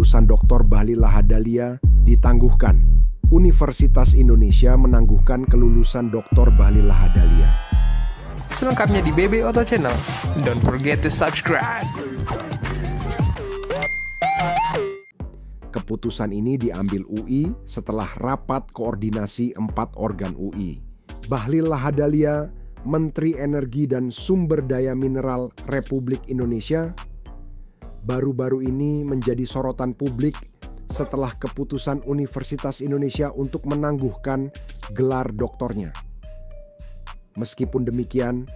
kelulusan Dr. Bahlil Lahadalia ditangguhkan. Universitas Indonesia menangguhkan kelulusan Dr. Bahlil Lahadalia. Selengkapnya di BB Auto Channel. Don't forget to subscribe. Keputusan ini diambil UI setelah rapat koordinasi 4 organ UI. Bahlil Lahadalia, Menteri Energi dan Sumber Daya Mineral Republik Indonesia, baru-baru ini menjadi sorotan publik setelah keputusan Universitas Indonesia untuk menangguhkan gelar doktornya. Meskipun demikian,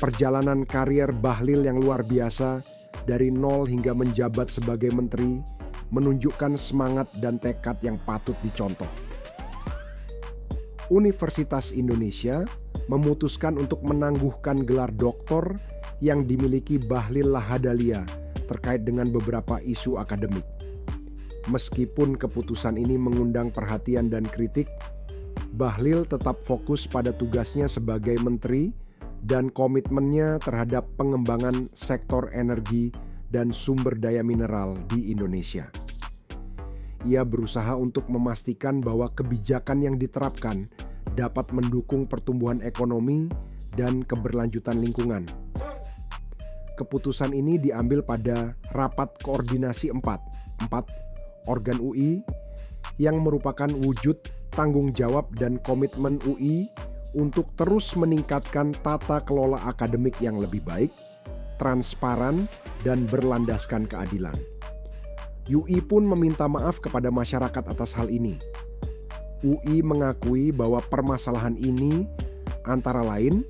perjalanan karier Bahlil yang luar biasa dari nol hingga menjabat sebagai menteri menunjukkan semangat dan tekad yang patut dicontoh. Universitas Indonesia memutuskan untuk menangguhkan gelar doktor yang dimiliki Bahlil Lahadalia terkait dengan beberapa isu akademik. Meskipun keputusan ini mengundang perhatian dan kritik, Bahlil tetap fokus pada tugasnya sebagai menteri dan komitmennya terhadap pengembangan sektor energi dan sumber daya mineral di Indonesia. Ia berusaha untuk memastikan bahwa kebijakan yang diterapkan dapat mendukung pertumbuhan ekonomi dan keberlanjutan lingkungan. Keputusan ini diambil pada rapat koordinasi 4 organ UI yang merupakan wujud tanggung jawab dan komitmen UI untuk terus meningkatkan tata kelola akademik yang lebih baik, transparan, dan berlandaskan keadilan. UI pun meminta maaf kepada masyarakat atas hal ini. UI mengakui bahwa permasalahan ini antara lain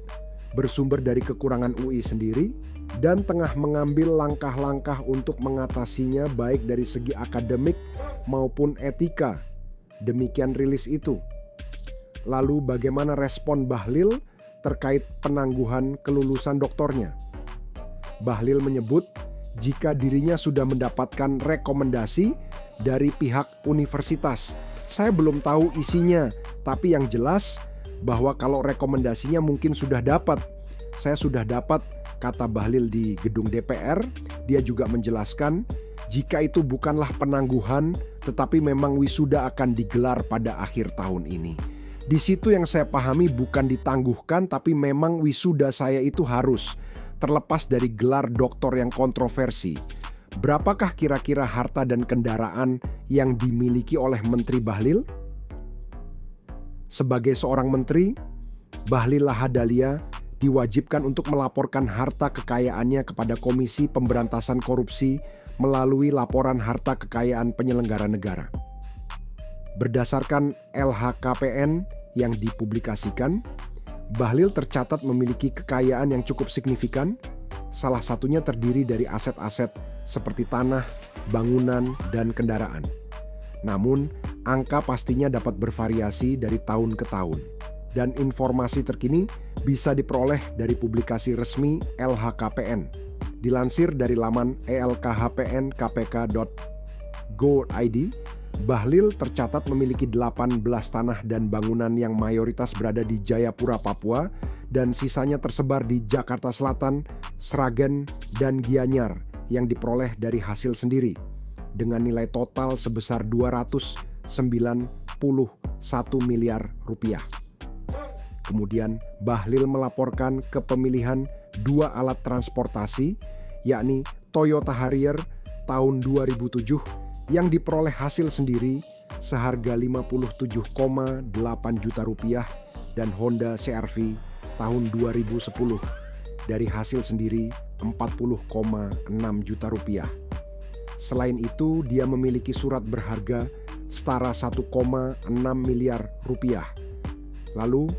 bersumber dari kekurangan UI sendiri dan tengah mengambil langkah-langkah untuk mengatasinya baik dari segi akademik maupun etika. Demikian rilis itu. Lalu bagaimana respon Bahlil terkait penangguhan kelulusan doktornya? Bahlil menyebut jika dirinya sudah mendapatkan rekomendasi dari pihak universitas. Saya belum tahu isinya, tapi yang jelas bahwa kalau rekomendasinya mungkin sudah dapat. Saya sudah dapat, kata Bahlil di gedung DPR. Dia juga menjelaskan jika itu bukanlah penangguhan, tetapi memang wisuda akan digelar pada akhir tahun ini. Di situ yang saya pahami bukan ditangguhkan, tapi memang wisuda saya itu harus, terlepas dari gelar doktor yang kontroversi. Berapakah kira-kira harta dan kendaraan yang dimiliki oleh Menteri Bahlil? Sebagai seorang menteri, Bahlil Lahadalia diwajibkan untuk melaporkan harta kekayaannya kepada Komisi Pemberantasan Korupsi melalui laporan harta kekayaan penyelenggara negara. Berdasarkan LHKPN yang dipublikasikan, Bahlil tercatat memiliki kekayaan yang cukup signifikan, salah satunya terdiri dari aset-aset seperti tanah, bangunan, dan kendaraan. Namun, angka pastinya dapat bervariasi dari tahun ke tahun, dan informasi terkini bisa diperoleh dari publikasi resmi LHKPN. Dilansir dari laman elkhpnkpk.go.id, Bahlil tercatat memiliki 18 tanah dan bangunan yang mayoritas berada di Jayapura, Papua, dan sisanya tersebar di Jakarta Selatan, Sragen, dan Gianyar yang diperoleh dari hasil sendiri, dengan nilai total sebesar 291 miliar rupiah. Kemudian Bahlil melaporkan kepemilihan 2 alat transportasi, yakni Toyota Harrier tahun 2007 yang diperoleh hasil sendiri seharga 57,8 juta rupiah dan Honda CR-V tahun 2010 dari hasil sendiri 40,6 juta rupiah. Selain itu, dia memiliki surat berharga setara 1,6 miliar rupiah. Lalu,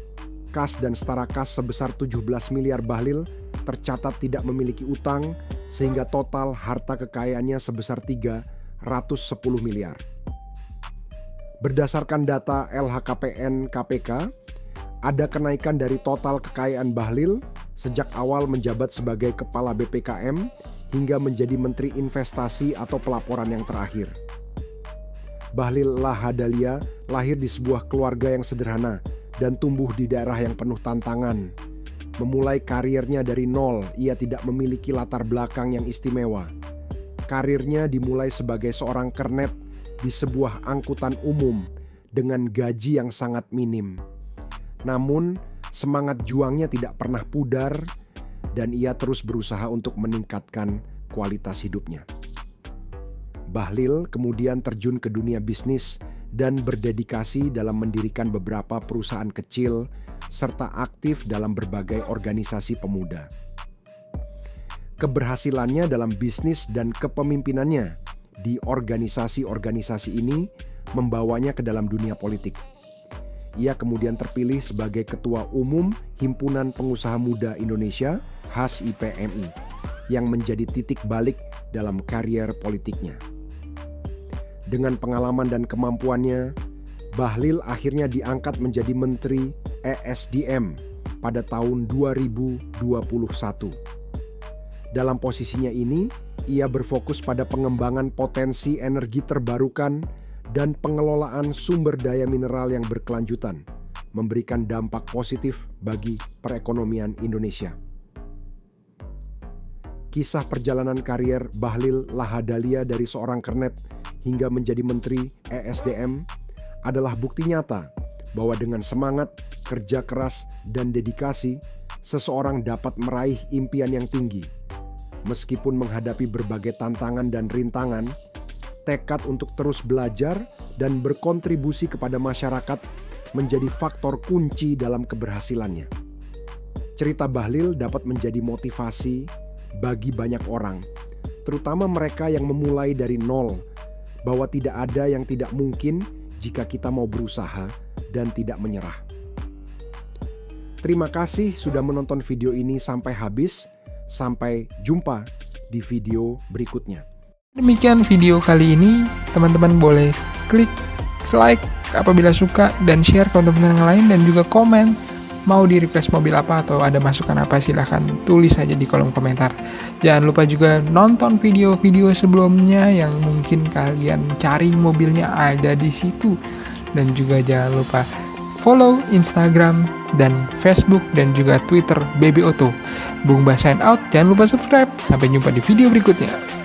kas dan setara kas sebesar 17 miliar Bahlil tercatat tidak memiliki utang sehingga total harta kekayaannya sebesar 310 miliar. Berdasarkan data LHKPN KPK, ada kenaikan dari total kekayaan Bahlil sejak awal menjabat sebagai Kepala BPKM hingga menjadi Menteri Investasi atau pelaporan yang terakhir. Bahlil Lahadalia lahir di sebuah keluarga yang sederhana dan tumbuh di daerah yang penuh tantangan. Memulai karirnya dari nol, ia tidak memiliki latar belakang yang istimewa. Karirnya dimulai sebagai seorang kernet di sebuah angkutan umum dengan gaji yang sangat minim. Namun, semangat juangnya tidak pernah pudar dan ia terus berusaha untuk meningkatkan kualitas hidupnya. Bahlil kemudian terjun ke dunia bisnis dan berdedikasi dalam mendirikan beberapa perusahaan kecil serta aktif dalam berbagai organisasi pemuda. Keberhasilannya dalam bisnis dan kepemimpinannya di organisasi-organisasi ini membawanya ke dalam dunia politik. Ia kemudian terpilih sebagai Ketua Umum Himpunan Pengusaha Muda Indonesia (HIPMI) yang menjadi titik balik dalam karier politiknya. Dengan pengalaman dan kemampuannya, Bahlil akhirnya diangkat menjadi Menteri ESDM pada tahun 2021. Dalam posisinya ini, ia berfokus pada pengembangan potensi energi terbarukan dan pengelolaan sumber daya mineral yang berkelanjutan, memberikan dampak positif bagi perekonomian Indonesia. Kisah perjalanan karier Bahlil Lahadalia dari seorang kernet hingga menjadi Menteri ESDM adalah bukti nyata bahwa dengan semangat, kerja keras, dan dedikasi, seseorang dapat meraih impian yang tinggi. Meskipun menghadapi berbagai tantangan dan rintangan, tekad untuk terus belajar dan berkontribusi kepada masyarakat menjadi faktor kunci dalam keberhasilannya. Cerita Bahlil dapat menjadi motivasi bagi banyak orang, terutama mereka yang memulai dari nol, bahwa tidak ada yang tidak mungkin jika kita mau berusaha dan tidak menyerah. Terima kasih sudah menonton video ini sampai habis. Sampai jumpa di video berikutnya. Demikian video kali ini, teman-teman boleh klik like apabila suka dan share ke teman-teman yang lain dan juga komen mau di request mobil apa atau ada masukan apa, silahkan tulis saja di kolom komentar. Jangan lupa juga nonton video-video sebelumnya yang mungkin kalian cari mobilnya ada di situ, dan juga jangan lupa follow Instagram dan Facebook dan juga Twitter BB Auto. Bung Bas sign out, jangan lupa subscribe. Sampai jumpa di video berikutnya.